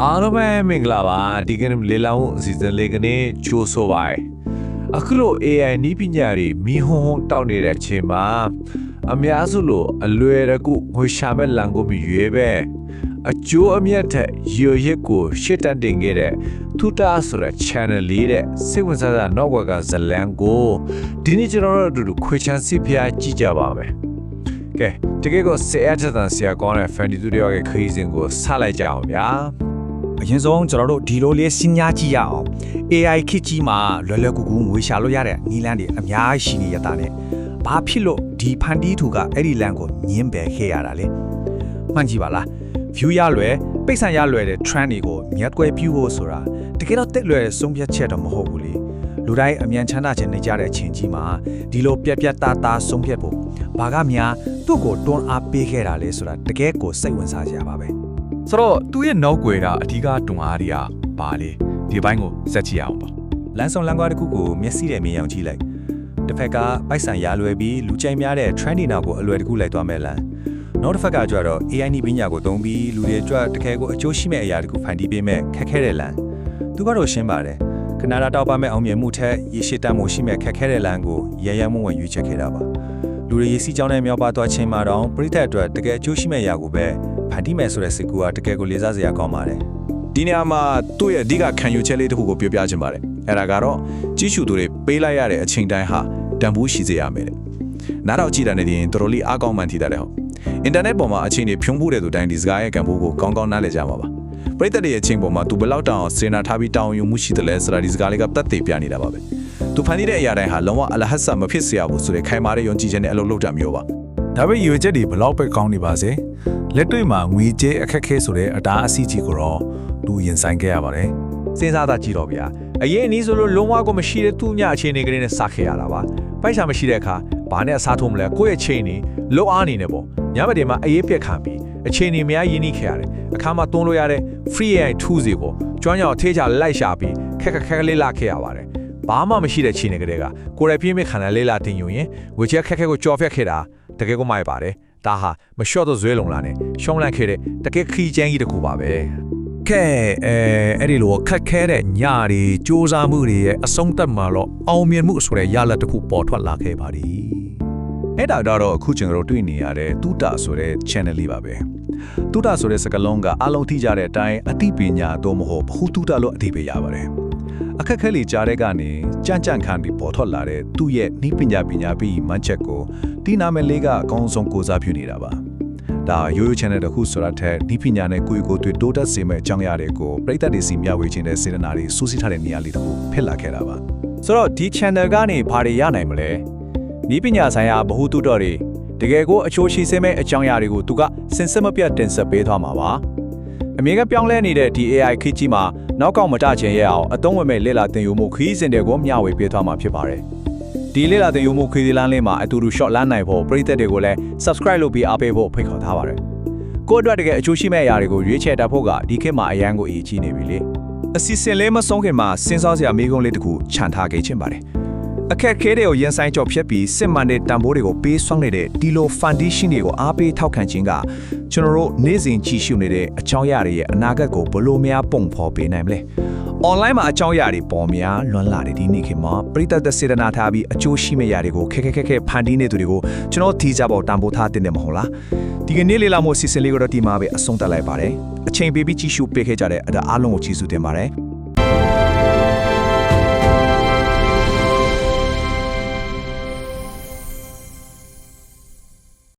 အားလုံးပဲမင်္ဂလာပါဒီကနေ့လေလောင်းအစီအစဉ်လေးကနေကြိုးဆိုပါအခုလို AI နည်းပညာတွေမီးဟုံးတောက်နေတဲ့အချိန်မှာအများစုလို့အလွယ်တကူငွေရှာမဲ့လမ်းကိုမရွေးပဲအကျိုးအမြတ်ထက်ရွရစ်ကိုရှစ်တန်တင်ခဲ့တဲ့ထူတာဆိုတဲ့ channel လေးတဲ့စိတ်ဝင်စားတဲ့နောက်ဝက်ကဇလန်ကိုဒီနေ့ကျွန်တော်တို့အတူတူခွေချမ်းစီဖျားကြည့်ကြပါမယ်ကဲတကယ်ကိုစေအပ်တဲ့ဆရာကောင်းတဲ့ fan တူတွေရဲ့ခရီးစဉ်ကိုစလိုက်ကြအောင်ဗျာအရင်ဆုံးကျွန်တော်တို့ဒီလိုလေးစဉ်းစားကြည့်ရအောင် AI ခေတ်ကြီးမှာလွယ်လွယ်ကူကူငွေရှာလို့ရတဲ့နည်းလမ်းတွေအများကြီးရှိနေရတာနဲ့ဘာဖြစ်လို့ဒီဖန်တီးသူကအဲ့ဒီလမ်းကိုညင်းပယ်ခဲ့ရတာလဲမှန်ကြည့်ပါလား view ရလွယ်ပိတ်ဆံရလွယ်တဲ့ trend တွေကိုမြတ်ကွဲပြူဖို့ဆိုတာတကယ်တော့တက်လွယ်တဲ့ဆုံးဖြတ်ချက်တော့မဟုတ်ဘူးလေလူတိုင်းအမြန်ချမ်းသာခြင်းနေကြတဲ့အချိန်ကြီးမှာဒီလိုပြက်ပြက်သားသားဆုံးဖြတ်ဖို့ဘာကများသူ့ကိုတွန်းအားပေးခဲ့တာလဲဆိုတာတကယ်ကိုစိတ်ဝင်စားစရာပါပဲဆိုတော့သူ့ရဲ့နောက်ွယ်တာအဓိကတွန်းအားတွေကဘာလဲဒီဘိုင်းကိုစက်ကြည့်အောင်ပါလမ်းဆောင်လမ်းကွာတစ်ခုကိုမျက်စိနဲ့မြင်အောင်ကြည့်လိုက်တစ်ဖက်ကပိုက်ဆံရလွယ်ပြီးလူကြိုက်များတဲ့ trendy နောက်ကိုအလွယ်တကူလိုက်သွားမယ်လမ်းနောက်တစ်ဖက်ကကြတော့ AI နည်းပညာကိုသုံးပြီးလူတွေအတွက်တကယ်ကိုအကျိုးရှိမဲ့အရာတခုဖန်တီးပေးမဲ့ခက်ခဲတဲ့လမ်းသူကတော့ရှင်းပါတယ်ခဏတောက်ပါမဲ့အောင်မြင်မှုထက်ရေရှည်တတ်မှုရှိမဲ့ခက်ခဲတဲ့လမ်းကိုရရမဝင်ရွေးချယ်ခဲ့တာပါလူတွေရေစီးကြောင်းနဲ့မြောက်ပါသွားခြင်းမှာတော့ပရိသတ်အတွက်တကယ်အကျိုးရှိမဲ့အရာကိုပဲဖန်တီးမယ်ဆိုတဲ့စိတ်ကူကတကယ်ကိုလေးစားစရာကောင်းပါတယ်ဒီနေရာမှာသူ့ရဲ့အဓိကခံယူချက်လေးတစ်ခုကိုပြောပြချင်ပါတယ်အဲ့ဒါကတော့ကြီးစုသူတွေပေးလိုက်ရတဲ့အချိန်တိုင်းဟာတန်ဖိုးရှိစေရမယ်တဲ့နားတော့ကြည့်တာနဲ့တင်တော်တော်လေးအားကောင်းမှန်ထီတာတဲ့ဟုတ်အင်တာနက်ပေါ်မှာအချိန်တွေဖြုံးဖို့တဲ့သူတိုင်းဒီစကားရဲ့ကံဖိုးကိုကောင်းကောင်းနားလည်ကြမှာပါပရိသတ်တွေရဲ့အချိန်ပေါ်မှာသူဘယ်လောက်တောင်စေနာထားပြီးတောင်းယူမှုရှိတယ်လဲဆိုတာဒီစကားလေးကတတ်သိပြနေတာပါပဲသူဖန်တီးတဲ့အရာတိုင်းဟာလုံးဝအလဟတ်ဆာမဖြစ်စေရဘူးဆိုတဲ့ခိုင်မာတဲ့ယုံကြည်ချက်နဲ့အလုပ်လုပ်တာမျိုးပါဒါပေမဲ့ရွေချက်တွေဘလောက်ပဲကောင်းနေပါစေလက်တွေ့မှာငွေကြေးအခက်ခဲဆိုတဲ့အတားအဆီးကြီးကိုတော့သူရင်ဆိုင်ခဲ့ရပါတယ်စဉ်းစားတာကြည့်တော့ဗျာအရင်အနည်းဆိုလို့လုံးဝကိုမရှိတဲ့သူ့ညအခြေအနေကလေးနဲ့စားခဲ့ရတာပါပိုက်ဆံမရှိတဲ့အခါဘာနဲ့အစားထိုးမလဲကိုယ့်ရဲ့ချိန်နေလုံအားနေနေပေါ့ညဘက်တွေမှာအေးပြက်ခံပြီးအချိန်နေများရင်းနှီးခဲ့ရတယ်အခါမှာတွန်းလို့ရတဲ့ free AI tools တွေကိုကျွမ်းကျင်အောင်ထေးချလိုက်ရှာပြီးခက်လေးလာခဲ့ရပါတယ်ဘာမှမရှိတဲ့ချိန်နေကလေးကကိုယ်တိုင်ပြင်းပြခန္ဓာလေးလာတင်ယူရင်ဝေချက်ခက်ကိုကြော်ဖြတ်ခဲ့တာတကယ်ကိုမိုက်ပါတယ်ဒါဟာမလျှော့တော့ဇွဲလုံလာနဲ့ရှုံးလန့်ခဲ့တဲ့တကယ်ခီးချမ်းကြီးတစ်ခုပါပဲကဲအဲ့ဒီလိုခက်ခဲတဲ့ညတွေစူးစမ်းမှုတွေရဲ့အဆုံးသတ်မှာတော့အောင်မြင်မှုဆိုတဲ့ရလဒ်တစ်ခုပေါ်ထွက်လာခဲ့ပါသည်အဲ့ဒါတော့အခုကျွန်တော်တို့တွေ့နေရတဲ့တူတာဆိုတဲ့ channel လေးပါပဲတူတာဆိုတဲ့စကားလုံးကအလုံးထိကြတဲ့အတိုင်းအသိပညာတော့မဟုတ်ဘူးတူတာလို့အသိပေးရပါတယ်အခက်ခဲလေးကြားတဲ့ကနေကြန့်ခံပြီးပေါ်ထွက်လာတဲ့သူ့ရဲ့နှီးပညာပြီးမှန်ချက်ကိုဒီနာမည်လေးကအကောင်းဆုံးကိုစားပြုနေတာပါဒါရိုးရိုး channel တစ်ခုဆိုတာထက်နှီးပညာနဲ့ကိုယ်တွေ့တိုးတက်စေမယ့်အကြောင်းအရာတွေကိုပရိသတ်တွေစီမျှဝေခြင်းတဲ့စေတနာတွေစူးစီးထားတဲ့နေရာလေးတစ်ခုဖြစ်လာခဲ့တာပါဆိုတော့ဒီ channel ကနေဘာတွေရနိုင်မလဲနှီးပညာဆိုင်ရာဗဟုသုတတွေတကယ်ကိုအချိုးရှိစေမယ့်အကြောင်းအရာတွေကိုသူကစင်စစ်မပြတ်တင်ဆက်ပေးသွားမှာပါအမြဲပြောင်းလဲနေတဲ့ဒီ AI ခေတ်ကြီးမှာနောက်ကောက်မတချင်ရအောင်အသုံးဝင်မဲ့လေ့လာသင်ယူမှုခရီးစဉ်တွေကိုမျှဝေပေးသွားမှာဖြစ်ပါတယ်ဒီလေ့လာသင်ယူမှုခရီးစဉ်လမ်းလေးမှာအတူတူ short လမ်းနိုင်ဖို့ပရိသတ်တွေကိုလည်း subscribe လုပ်ပြီးအားပေးဖို့ဖိတ်ခေါ်ထားပါတယ်ကိုယ့်အတွက်တကယ်အကျိုးရှိမဲ့အရာတွေကိုရွေးချယ်တတ်ဖို့ကဒီခေတ်မှာအရန်ကိုအရေးကြီးနေပြီလေအစီအစဉ်လေးမဆုံးခင်မှာစဉ်းစားစရာမိကုန်းလေးတစ်ခုခြံထားခဲ့ခြင်းပါတယ်အခက်ခဲတွေကိုရင်ဆိုင်ကြော်ဖြတ်ပြီးစစ်မှန်တဲ့တန်ဖိုးတွေကိုပေးစွမ်းနေတဲ့ဒီလို foundation တွေကိုအားပေးထောက်ခံခြင်းကကျွန်တော်တို့နေ့စဉ်ကြည့်ရှုနေတဲ့အကြောင်းအရာတွေရဲ့အနာဂတ်ကိုဘယ်လိုများပုံဖော်ပေးနိုင်မလဲ online မှာအကြောင်းအရာတွေပေါ်များလွန်လာတဲ့ဒီနေ့ခေတ်မှာပရိသတ်စေတနာထားပြီးအကျိုးရှိမဲ့အရာတွေကိုခက်ဖန်တီးနေသူတွေကိုကျွန်တော်ထီးကြဖို့တန်ဖိုးထားတင်တယ်မဟုတ်လားဒီကနေ့လေ့လာမှုအစီအစဉ်လေးကိုတော့ဒီမှာပဲအဆုံးသတ်လိုက်ပါတယ်အချိန်ပေးပြီးကြည့်ရှုပေးခဲ့ကြတဲ့အားလုံးကိုကျေးဇူးတင်ပါတယ်